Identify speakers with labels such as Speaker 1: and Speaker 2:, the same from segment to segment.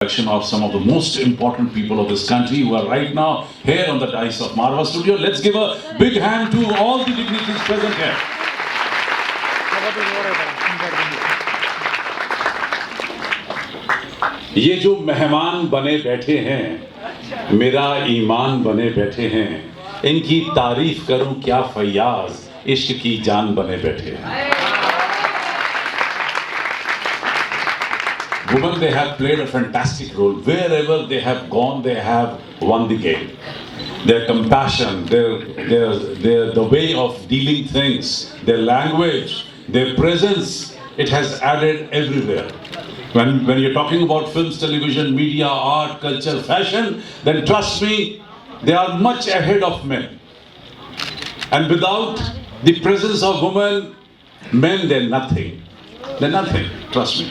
Speaker 1: Of some of the most important people of this country who are right now here on the dais of Marva Studio. Let's give a big hand to all the dignitaries present here. ये जो मेहमान बने बैठे हैं, मेरा ईमान बने बैठे हैं, इनकी तारीफ करूं क्या फैयाज, इश्क की जान बने बैठे हैं. Women, they have played a fantastic role. Wherever they have gone, they have won the game. Their compassion, the way of dealing things, their language, their presence, it has added everywhere. When you're talking about films, television, media, art, culture, fashion, then trust me, they are much ahead of men. And without the presence of women, men, they're nothing. They're nothing, trust me.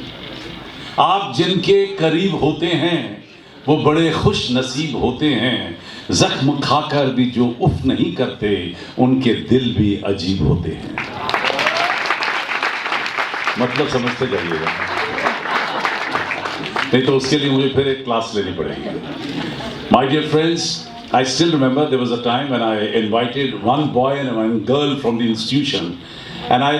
Speaker 1: आप जिनके करीब होते हैं वो बड़े खुश नसीब होते हैं. जख्म खाकर भी जो उफ नहीं करते उनके दिल भी अजीब होते हैं. मतलब समझते जाइएगा, नहीं तो उसके लिए मुझे फिर एक क्लास लेनी पड़ेगी. My dear friends, I still remember there was a time when I invited one boy and one girl from the institution, and I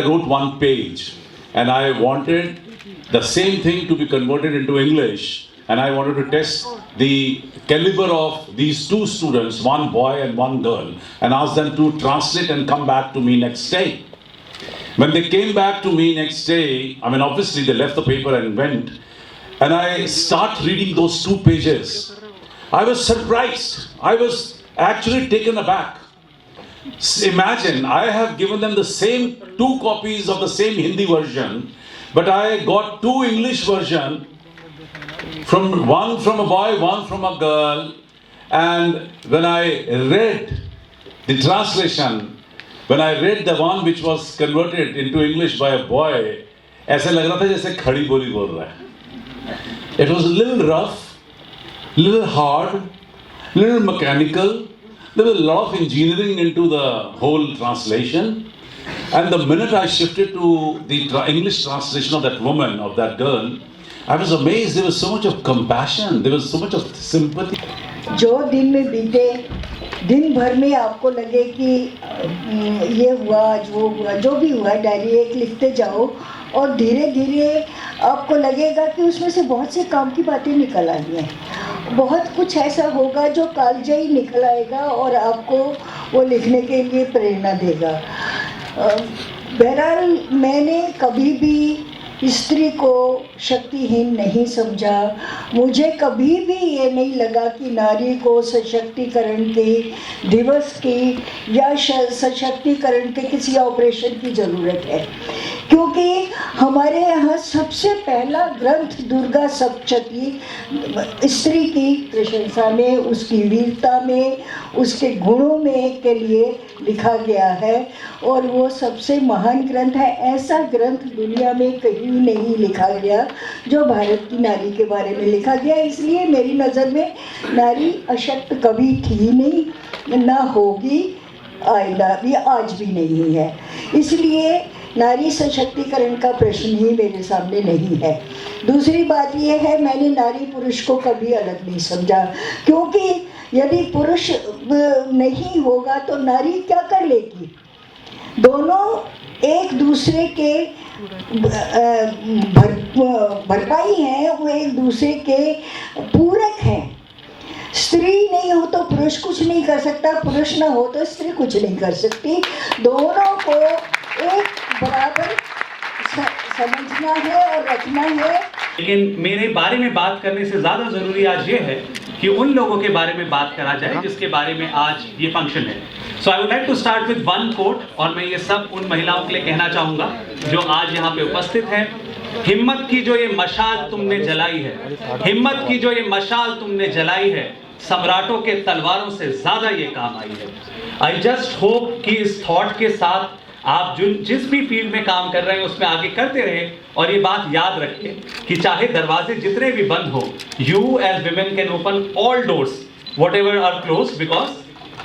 Speaker 1: wrote one page, and I wanted the same thing to be converted into English, and I wanted to test the caliber of these two students, one boy and one girl, and ask them to translate and come back to me next day. When they came back to me next day, I mean obviously they left the paper and went, and I start reading those 2 pages. I was surprised. I was actually taken aback. Imagine, I have given them the same 2 copies of the same Hindi version, but I got 2 English versions, one from a boy, one from a girl, and when I read the translation, when I read the one which was converted into English by a boy, ऐसे लग रहा था जैसे खड़ी बोली बोल रहा है. It was a little rough, little hard, little mechanical. There was a lot of engineering into the whole translation. And the minute I shifted to the English translation of that woman, of that girl, I was amazed. There was so much of compassion. There was so much of sympathy.
Speaker 2: जो दिन में बीते, दिन भर में आपको लगे कि ये हुआ, आज वो हुआ, जो भी हुआ, डायरी एक लिखते जाओ और धीरे धीरे आपको लगेगा कि उसमें से बहुत से काम की बातें निकल आई हैं. बहुत कुछ ऐसा होगा जो कालजयी निकल आएगा और आपको वो लिखने के लिए प्रेरणा देगा. बहरहाल मैंने कभी भी स्त्री को शक्तिहीन नहीं समझा. मुझे कभी भी ये नहीं लगा कि नारी को सशक्तिकरण के दिवस की या सशक्तिकरण के किसी ऑपरेशन की ज़रूरत है, क्योंकि हमारे यहाँ सबसे पहला ग्रंथ दुर्गा सप्तशती स्त्री की प्रशंसा में, उसकी वीरता में, उसके गुणों में के लिए लिखा गया है और वो सबसे महान ग्रंथ है. ऐसा ग्रंथ दुनिया में कहीं नहीं लिखा गया जो भारत की नारी के बारे में लिखा गया. इसलिए मेरी नज़र में नारी अशक्त कभी थी नहीं, ना होगी, आइंदा भी, आज भी नहीं है. इसलिए नारी सशक्तिकरण का प्रश्न ही मेरे सामने नहीं है. दूसरी बात यह है, मैंने नारी पुरुष को कभी अलग नहीं समझा, क्योंकि यदि पुरुष नहीं होगा तो नारी क्या कर लेगी. दोनों एक दूसरे के भरपाई हैं, वो एक दूसरे के पूरक हैं. स्त्री नहीं हो तो पुरुष कुछ नहीं कर सकता, पुरुष ना हो तो स्त्री कुछ नहीं कर सकती. दोनों को एक बराबर समझना है और रखना है.
Speaker 3: लेकिन मेरे बारे में बात करने से ज़्यादा ज़रूरी आज ये है कि उन लोगों के बारे में बात करा जाए जिसके बारे में आज ये फंक्शन है. So I would like to start with one quote, और मैं ये सब उन महिलाओं के लिए कहना चाहूँगा जो आज यहाँ पे उपस्थित हैं. हिम्मत की जो ये मशाल तुमने जलाई है, हिम्मत की जो ये मशाल तुमने जलाई है, सम्राटों के तलवारों से ज़्यादा ये काम आई है. आई जस्ट होप कि इस थॉट के साथ आप जिस भी फील्ड में काम कर रहे हैं उसमें आगे करते रहे, और ये बात याद रखें कि चाहे दरवाजे जितने भी बंद हो, you as women can open all doors whatever are close, because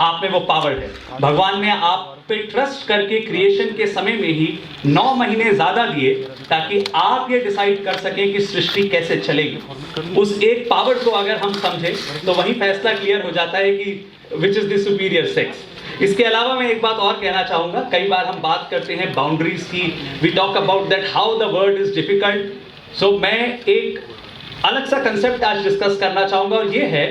Speaker 3: आप में वो पावर है. भगवान ने आप पे ट्रस्ट करके क्रिएशन के समय में ही 9 महीने ज्यादा दिए ताकि आप ये डिसाइड कर सकें कि सृष्टि कैसे चलेगी। उस एक पावर को अगर हम समझें तो वही फैसला क्लियर हो जाता है कि which is the superior sex. इसके अलावा मैं एक बात और कहना चाहूंगा, कई बार हम बात करते हैं बाउंड्रीज की, we talk about that how the world is difficult. So मैं एक अलग सा कंसेप्ट आज डिस्कस करना चाहूंगा और ये है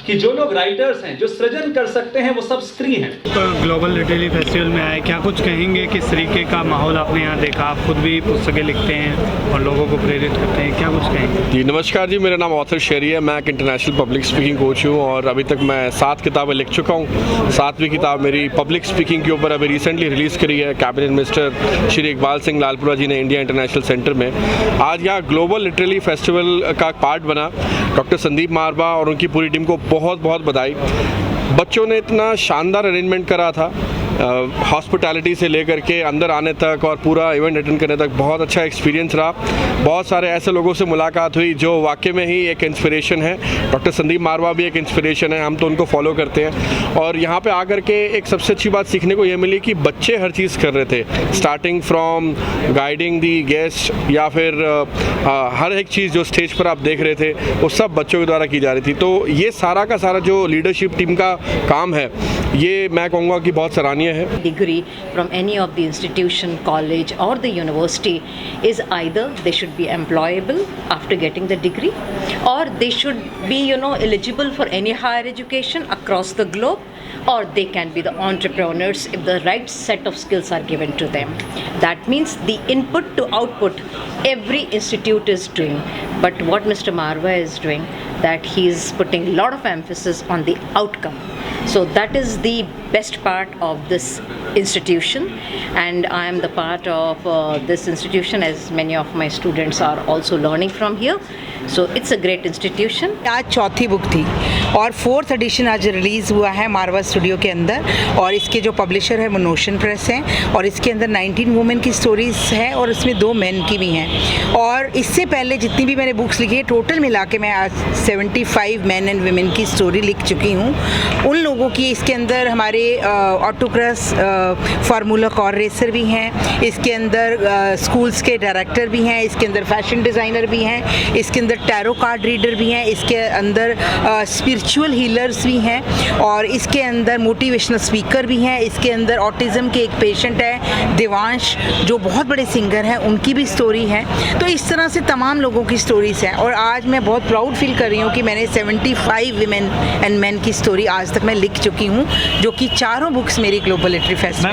Speaker 3: कि जो लोग राइटर्स हैं, जो सृजन कर सकते हैं, वो सब स्त्री हैं।
Speaker 4: तो ग्लोबल लिटरेरी फेस्टिवल में आए, क्या कुछ कहेंगे किस तरीके का माहौल आपने यहाँ देखा? आप खुद भी पुस्तकें लिखते हैं और लोगों को प्रेरित करते हैं, क्या कुछ कहेंगे?
Speaker 5: जी नमस्कार जी, मेरा नाम ऑथर शेरी है। मैं एक इंटरनेशनल पब्लिक स्पीकिंग कोच हूँ और अभी तक मैं 7 किताबें लिख चुका हूँ। 7वीं किताब मेरी पब्लिक स्पीकिंग के ऊपर अभी रिसेंटली रिलीज़ करी है कैबिनेट मिनिस्टर श्री इकबाल सिंह लालपुरा जी ने इंडिया इंटरनेशनल सेंटर में। आज यहाँ ग्लोबल लिटरेरी फेस्टिवल का पार्ट बना डॉक्टर संदीप मारवा और उनकी पूरी टीम को बहुत बहुत बधाई। बच्चों ने इतना शानदार अरेंजमेंट करा था, हॉस्पिटैलिटी से लेकर के अंदर आने तक और पूरा इवेंट अटेंड करने तक बहुत अच्छा एक्सपीरियंस रहा। बहुत सारे ऐसे लोगों से मुलाकात हुई जो वाकई में ही एक इंस्पिरेशन है। डॉक्टर संदीप मारवा भी एक इंस्पिरेशन है, हम तो उनको फॉलो करते हैं। और यहाँ पे आकर के एक सबसे अच्छी बात सीखने को ये मिली कि बच्चे हर चीज़ कर रहे थे, starting from guiding the guest या फिर हर एक चीज़ जो स्टेज पर आप देख रहे थे वो सब बच्चों के द्वारा की जा रही थी। तो ये सारा का सारा जो लीडरशिप टीम का काम है, ये मैं कहूँगा कि बहुत सराहनीय है।
Speaker 6: Degree from any of the institution, college or the university is either they should be employable after getting the degree, or they should be eligible for any higher education across the globe, or they can be the entrepreneurs if the right set of skills are given to them. That means the input to output every institute is doing, but what Mr. Marwa is doing, that he is putting a lot of emphasis on the outcome. So that is the best part of this institution, and I am the part of this institution, as many of my students are also learning from here. So it's a great institution.
Speaker 7: आज चौथी book थी और 4th addition आज release हुआ है मारवा studio के अंदर, और इसके जो पब्लिशर है वो नोशन प्रेस हैं, और इसके अंदर 19 वुमेन की स्टोरीज हैं और इसमें 2 मेन की भी हैं। और इससे पहले जितनी भी मैंने बुक्स लिखी है, टोटल मिला के मैं आज 75 मैन एंड वुमेन की स्टोरी लिख चुकी हूँ। उन लोगों की इसके अंदर हमारे ऑटोक्रॉस फार्मूला कार रेसर भी हैं, इसके अंदर स्कूल्स के डायरेक्टर भी हैं, इसके अंदर फैशन डिज़ाइनर भी हैं, इसके अंदर टैरो कार्ड रीडर भी हैं, इसके अंदर स्पिरिचुअल हीलर्स भी हैं, और इसके अंदर मोटिवेशनल स्पीकर भी हैं। इसके अंदर ऑटिज़म के एक पेशेंट है देवांश, जो बहुत बड़े सिंगर हैं, उनकी भी स्टोरी है। तो इस तरह से तमाम लोगों की स्टोरीज़ हैं, और आज मैं बहुत प्राउड फील कर रही हूँ कि मैंने 75 विमेन एंड मैन की स्टोरी आज तक मैं लिख चुकी हूँ, जो कि 4 बुक्स मेरी ग्लोबल लिटरेरी फेस्ट में